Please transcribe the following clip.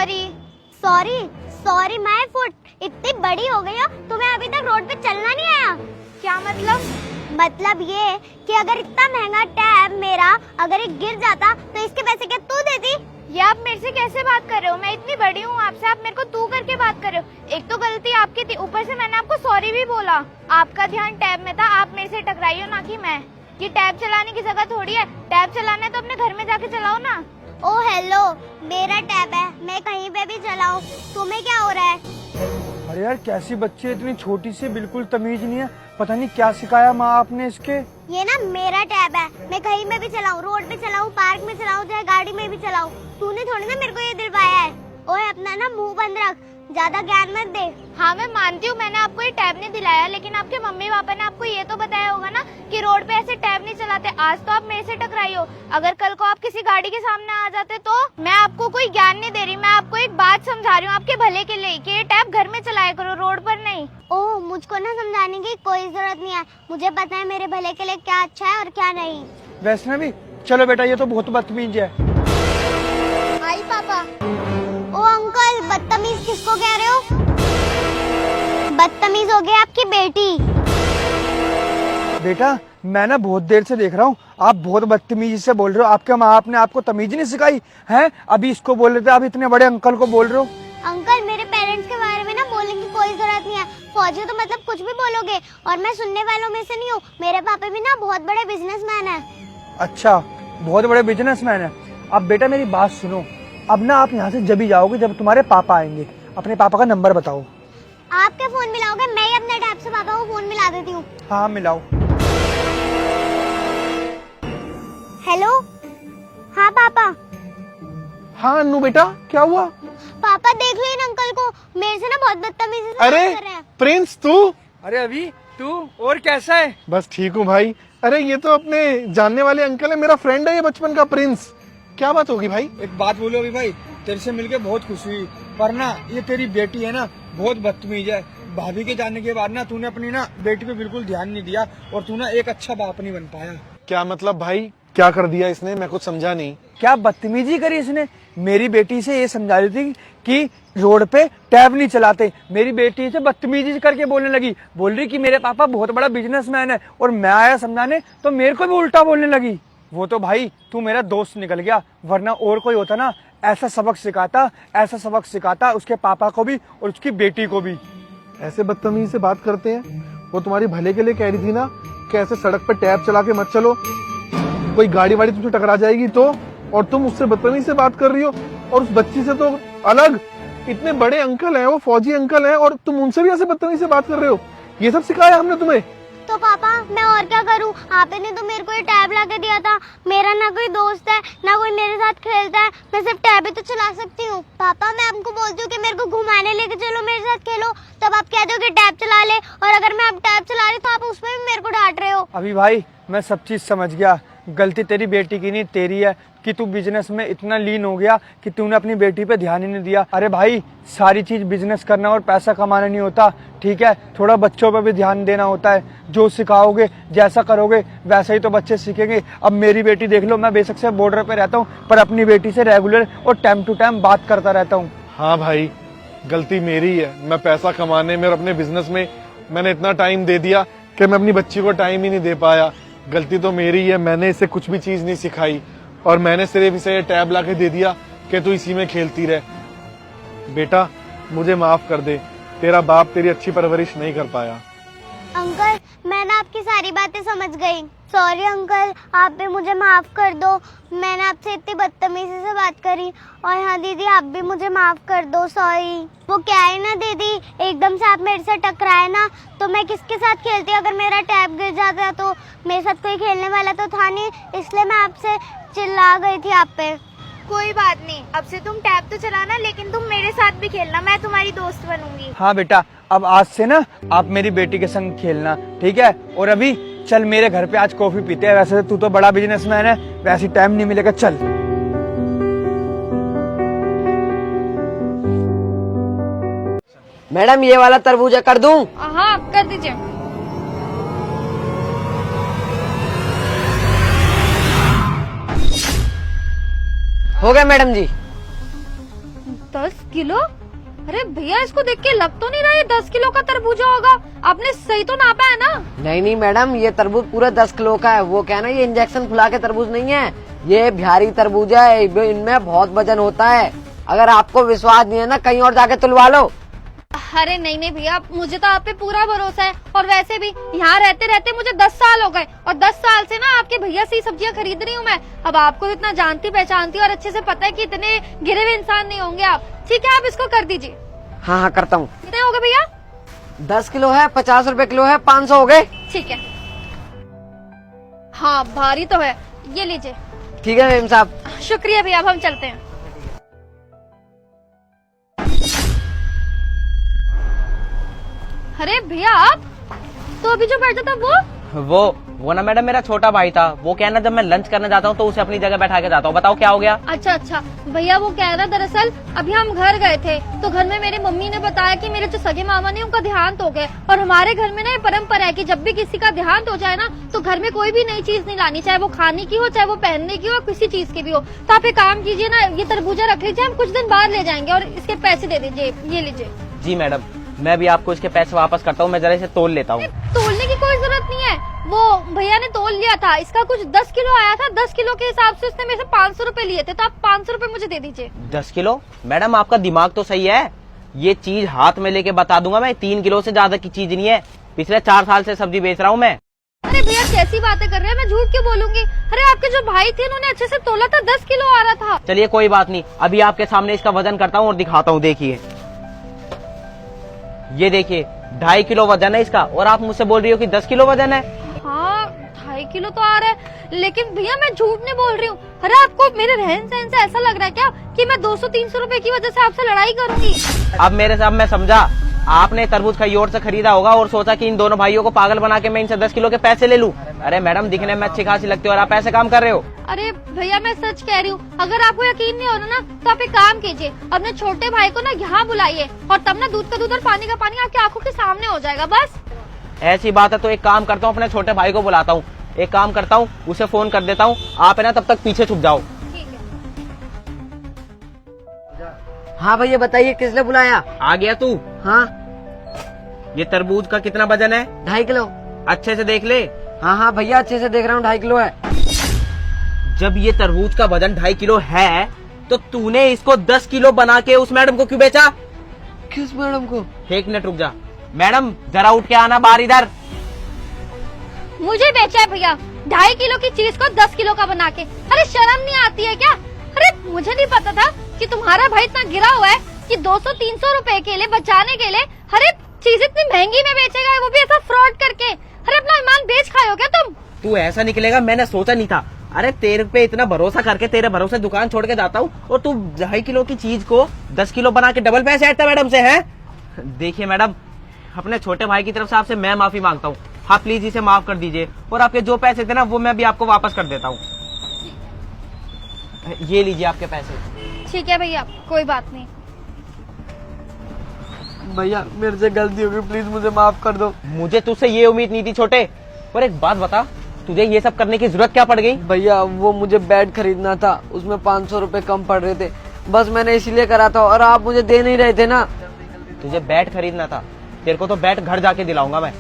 Sorry sorry sorry my foot. इतनी बड़ी हो गई हो, तुम्हें अभी तक रोड पे चलना नहीं आया? क्या मतलब ये कि अगर इतना महंगा टैब मेरा अगर ये गिर जाता तो इसके पैसे क्या तू देती? ये आप मेरे से कैसे बात कर रहे हो? मैं इतनी बड़ी हूँ आपसे, आप मेरे को तू करके बात कर रहे हो। एक तो गलती आपकी थी, ऊपर से मैंने आपको सॉरी भी बोला। आपका ध्यान टैब में था, आप मेरे से टकराई हो ना कि मैं। ये टैब चलाने की जगह थोड़ी है, टैब चलाना है तो अपने घर में जाके चलाओ ना। ओ हेलो, मेरा टैब है, मैं कहीं पे भी चलाऊं, तुम्हें क्या हो रहा है? अरे यार कैसी बच्ची है, इतनी छोटी सी, बिल्कुल तमीज नहीं है। पता नहीं क्या सिखाया माँ आपने इसके। ये ना मेरा टैब है, मैं कहीं में भी चलाऊं, रोड पे चलाऊं, पार्क में चलाऊं, चाहे गाड़ी में भी चलाऊं। तूने थोड़ी ना मेरे को ये दिलवाया है। ओए अपना ना मुंह बंद रख, ज्यादा ज्ञान मत दे। हाँ मैं मानती हूँ मैंने आपको ये टैब नहीं दिलाया, लेकिन आपके मम्मी पापा ने आपको ये तो बताया होगा ना कि रोड पे ऐसे टैब नहीं चलाते। आज तो आप मेरे से टकराई हो, अगर कल को आप किसी गाड़ी के सामने आ जाते तो? मैं आपको कोई ज्ञान नहीं दे रही, मैं आपको एक बात समझा रही हूँ आपके भले के लिए कि ये टैब घर में चलाया करो, रोड पर नहीं। ओह, मुझको ना समझाने की कोई जरूरत नहीं है, मुझे पता है मेरे भले के लिए क्या अच्छा है और क्या नहीं। वैष्णवी चलो बेटा, ये तो बहुत बदतमीज है। आई पापा। ओ अंकल, बदतमीज किसको कह रहे हो? बदतमीज हो गई आपकी बेटी। बेटा मैं ना बहुत देर से देख रहा हूँ, आप बहुत बदतमीजी से बोल रहे हो। आपके माँ बाप ने आपको तमीज नहीं सिखाई है? अभी इसको बोल रहे थे, आप इतने बड़े अंकल को बोल रहे हो। अंकल, मेरे पेरेंट्स के बारे में ना बोलने की कोई जरूरत नहीं है। फौजी तो मतलब कुछ भी बोलोगे, और मैं सुनने वालों में से नहीं हूँ। मेरे पापा भी ना बहुत बड़े बिजनेसमैन है। अच्छा, बहुत बड़े बिजनेसमैन है। अब बेटा मेरी बात सुनो, अब ना आप यहाँ से जब ही जाओगे जब तुम्हारे पापा आएंगे। अपने पापा का नंबर बताओ। आप क्या फोन मिलाओगे? मैं ही अपने टैब से पापा को फोन मिला देती हूँ। हाँ मिलाओ। हेलो, हाँ पापा। हाँ अन्नू बेटा, क्या हुआ? पापा देख लो इन अंकल को, मेरे से ना बहुत बदतमीजी से अरे बात कर रहे हैं। प्रिंस तू? अरे अभी तू और कैसा है? बस ठीक हूँ भाई। अरे ये तो अपने जानने वाले अंकल है, मेरा फ्रेंड है ये बचपन का, प्रिंस। क्या बात होगी भाई? एक बात बोलो अभी भाई, तेरे से मिलके बहुत खुशी हुई, पर ना ये तेरी बेटी है ना बहुत बदतमीज है। भाभी के जाने के बाद ना तूने अपनी ना बेटी पे बिल्कुल ध्यान नहीं दिया, और तू ना एक अच्छा बाप नहीं बन पाया। क्या मतलब भाई, क्या कर दिया इसने? मैं कुछ समझा नहीं। क्या बदतमीजी करी इसने? मेरी बेटी से ये समझा रही थी कि रोड पे टैब नहीं चलाते, मेरी बेटी से बदतमीजी करके बोलने लगी। बोल रही कि मेरे पापा बहुत बड़ा बिजनेसमैन है, और मैं आया समझाने तो मेरे को भी उल्टा बोलने लगी। वो तो भाई तू मेरा दोस्त निकल गया, वरना और कोई होता ना ऐसा सबक सिखाता उसके पापा को भी और उसकी बेटी को भी। ऐसे बदतमीजी से बात करते हैं? वो तुम्हारी भले के लिए कह रही थी ना कि ऐसे सड़क पे टैब चला के मत चलो, कोई गाड़ी वाड़ी तुमसे टकरा जाएगी तो, और तुम उससे बदतमीजी से बात कर रही हो। और उस बच्ची से तो अलग, इतने बड़े अंकल हैं, वो फौजी अंकल हैं, और तुम उनसे भी ऐसे बदतमीजी से बात कर रहे हो। ये सब सिखाया हमने तुम्हें? तो पापा मैं और क्या करूं? आपने तो मेरे को ये टैब ला के दिया था। मेरा ना कोई दोस्त है, ना कोई मेरे साथ खेलता है, मैं सिर्फ टैब ही तो चला सकती हूँ। पापा मैं आपको बोलती हूँ कि मेरे को घुमाने लेके चलो, मेरे साथ खेलो, तब आप कहते हो कि टैब चला ले, और अगर मैं अब टैब चला रही तो आप उसमें भी मेरे को डांट रहे हो। अभी भाई मैं सब चीज समझ गया, गलती तेरी बेटी की नहीं तेरी है कि तू बिजनेस में इतना लीन हो गया कि तूने अपनी बेटी पे ध्यान ही नहीं दिया। अरे भाई सारी चीज बिजनेस करना और पैसा कमाना नहीं होता, ठीक है? थोड़ा बच्चों पे भी ध्यान देना होता है। जो सिखाओगे, जैसा करोगे वैसा ही तो बच्चे सीखेंगे। अब मेरी बेटी देख लो, मैं बेशक से बॉर्डर पे रहता हूँ, पर अपनी बेटी से रेगुलर और टाइम टू टाइम बात करता रहता हूँ। हाँ भाई, गलती मेरी है। मैं पैसा कमाने में और अपने बिजनेस में मैंने इतना टाइम दे दिया कि मैं अपनी बच्ची को टाइम ही नहीं दे पाया। गलती तो मेरी है, मैंने इसे कुछ भी चीज नहीं सिखाई, और मैंने सिर्फ इसे ये टैब ला के दे दिया कि तू इसी में खेलती रहे। बेटा मुझे माफ कर दे, तेरा बाप तेरी अच्छी परवरिश नहीं कर पाया। अंकल मैंने आपकी सारी बातें समझ गई। सॉरी अंकल, आप भी मुझे माफ कर दो, मैंने आपसे इतनी बदतमीजी से बात करी। और हाँ दीदी, आप भी मुझे माफ कर दो, सॉरी। वो क्या है ना दीदी, एकदम से आप मेरे से टकराए ना, तो मैं किसके साथ खेलती? अगर मेरा टैब गिर जाता तो मेरे साथ कोई खेलने वाला तो था नहीं, इसलिए मैं आपसे चिल्ला गई थी आप पे। कोई बात नहीं, अब से तुम टैब तो चलाना, लेकिन तुम मेरे साथ भी खेलना, मैं तुम्हारी दोस्त बनूंगी। हाँ बेटा, अब आज से ना आप मेरी बेटी के संग खेलना, ठीक है? और अभी चल मेरे घर पे आज कॉफी पीते हैं। वैसे तू तो बड़ा बिजनेसमैन है, वैसे टाइम नहीं मिलेगा, चल। मैडम ये वाला तरबूजा कर दूं? हाँ कर दीजिए। हो गया मैडम जी। 10 किलो? अरे भैया इसको देख के लग तो नहीं रहा ये 10 किलो का तरबूजा होगा। आपने सही तो नापा है ना? नहीं नहीं मैडम, ये तरबूज पूरा 10 किलो का है। वो क्या है ना, ये इंजेक्शन फुला के तरबूज नहीं है, ये बिहारी तरबूजा है, इनमें बहुत वजन होता है। अगर आपको विश्वास नहीं है ना, कहीं और जाके तुलवा लो। अरे नहीं नहीं भैया, मुझे तो आप पे पूरा भरोसा है। और वैसे भी यहाँ रहते रहते मुझे 10 साल हो गए और 10 साल से ना आपके भैया से ही सब्जियाँ खरीद रही हूँ मैं। अब आपको इतना जानती पहचानती और अच्छे से पता है कि इतने गिरे हुए इंसान नहीं होंगे आप। ठीक है, आप इसको कर दीजिए। हाँ हाँ करता हूँ। कितने हो गए भैया? 10 किलो है, 50 रुपए किलो है, 500 हो गए। ठीक है। हाँ भारी तो है, ये लीजिए। ठीक है मेम साहब। शुक्रिया भैया, अब हम चलते हैं। अरे भैया आप तो अभी जो बैठा था वो ना मैडम मेरा छोटा भाई था। वो क्या है ना, जब मैं लंच करने जाता हूँ तो उसे अपनी जगह बैठा के जाता हूँ। बताओ क्या हो गया? अच्छा भैया, वो कह रहा दरअसल अभी हम घर गए थे तो घर में मेरी मम्मी ने बताया कि मेरे जो सगे मामा ने उनका देहांत हो गया। और हमारे घर में ना ये परंपरा है कि जब भी किसी का देहांत हो जाए ना तो घर में कोई भी नई चीज नहीं लानी, चाहे वो खाने की हो, चाहे वो पहनने की हो, किसी चीज की भी हो। तो आप एक काम कीजिए ना, ये तरबूजा रख लीजिए, हम कुछ दिन बाद ले जाएंगे और इसके पैसे दे दीजिए। ये लीजिए। जी मैडम, मैं भी आपको इसके पैसे वापस करता हूँ। मैं जरा इसे तोल लेता हूँ। तोलने की कोई जरूरत नहीं है, वो भैया ने तोल लिया था। इसका कुछ 10 किलो आया था, 10 किलो के हिसाब से उसने मेरे से 500 रुपए लिए थे, तो आप 500 रुपए मुझे दे दीजिए। 10 किलो? मैडम आपका दिमाग तो सही है। ये चीज हाथ में लेके बता दूंगा मैं, 3 किलो से ज्यादा की चीज नहीं है। पिछले 4 साल से सब्जी बेच रहा हूँ मैं। अरे भैया कैसी बातें कर रहे हैं, मैं झूठ क्यों बोलूंगी? अरे आपके जो भाई थे उन्होंने अच्छे से तोला था, 10 किलो आ रहा था। चलिए कोई बात नहीं, अभी आपके सामने इसका वजन करता हूँ और दिखाता हूँ। देखिए, ये देखिए 2.5 किलो वजन है इसका, और आप मुझसे बोल रही हो कि 10 किलो वजन है। हाँ 2.5 किलो तो आ रहा है, लेकिन भैया मैं झूठ नहीं बोल रही हूँ। अरे आपको मेरे रहन सहन से ऐसा लग रहा है क्या कि मैं 200-300 रुपए की वजह से आपसे लड़ाई करूंगी? अब मेरे साहब मैं समझा, आपने तरबूज कहीं और से खरीदा होगा और सोचा कि इन दोनों भाइयों को पागल बना के मैं इनसे 10 किलो के पैसे ले लूं। अरे मैडम, दिखने में अच्छी खासी लगती हो और आप ऐसे काम कर रहे हो। अरे भैया मैं सच कह रही हूँ, अगर आपको यकीन नहीं हो रहा ना तो आप एक काम कीजिए, अपने छोटे भाई को ना यहाँ बुलाइए और तब ना दूध का दूध और पानी का पानी आपकी आंखों के सामने हो जाएगा। बस ऐसी बात है तो एक काम करता हूँ, अपने छोटे भाई को बुलाता हूँ। एक काम करता हूँ, उसे फोन कर देता हूँ। आप है ना तब तक पीछे छुप जाओ। ठीक है। हाँ भैया बताइए, किसने बुलाया? आ गया तू? हाँ। ये तरबूज का कितना वजन है? 2.5 किलो। अच्छे से देख ले। हाँ हाँ भैया अच्छे से देख रहा हूँ, 2.5 किलो है। जब ये तरबूज का वजन 2.5 किलो है तो तूने इसको 10 किलो बना के उस मैडम को क्यों बेचा? किस मैडम को? एक मिनट रुक जा। मैडम जरा उठ के आना बाहर इधर। मुझे बेचा है भैया 2.5 किलो की चीज को 10 किलो का बना के। अरे शर्म नहीं आती है क्या? अरे मुझे नहीं पता था कि तुम्हारा भाई इतना गिरा हुआ है कि 200-300 रुपए के लिए बचाने के लिए अरे चीज इतनी महंगी में बेचेगा, वो भी ऐसा फ्रॉड करके। अरे अपना ईमान बेच खाए हो क्या तुम? तू ऐसा निकलेगा मैंने सोचा नहीं था। अरे तेरे पे इतना भरोसा करके तेरे भरोसे दुकान छोड़ के जाता हूँ और तू 2.5 किलो की चीज को 10 किलो बना के डबल पैसे ऐसा मैडम से है। देखिए मैडम, अपने छोटे भाई की तरफ से आपसे मैं माफी मांगता हूँ। आप प्लीज इसे माफ कर दीजिए और आपके जो पैसे थे ना वो मैं भी आपको वापस कर देता हूँ। ये लीजिए आपके पैसे। ठीक है भैया, कोई बात नहीं। भैया मेरे से गलती हो गई, प्लीज मुझे माफ कर दो। मुझे तुझसे ये उम्मीद नहीं थी छोटे। पर एक बात बता, तुझे ये सब करने की जरूरत क्या पड़ गई? भैया वो मुझे बैट खरीदना था, उसमें 500 रुपए कम पड़ रहे थे, बस मैंने इसलिए करा था और आप मुझे दे नहीं रहे थे ना। तुझे बैट खरीदना था? तेरे को तो बैट घर जाके दिलाऊंगा मैं।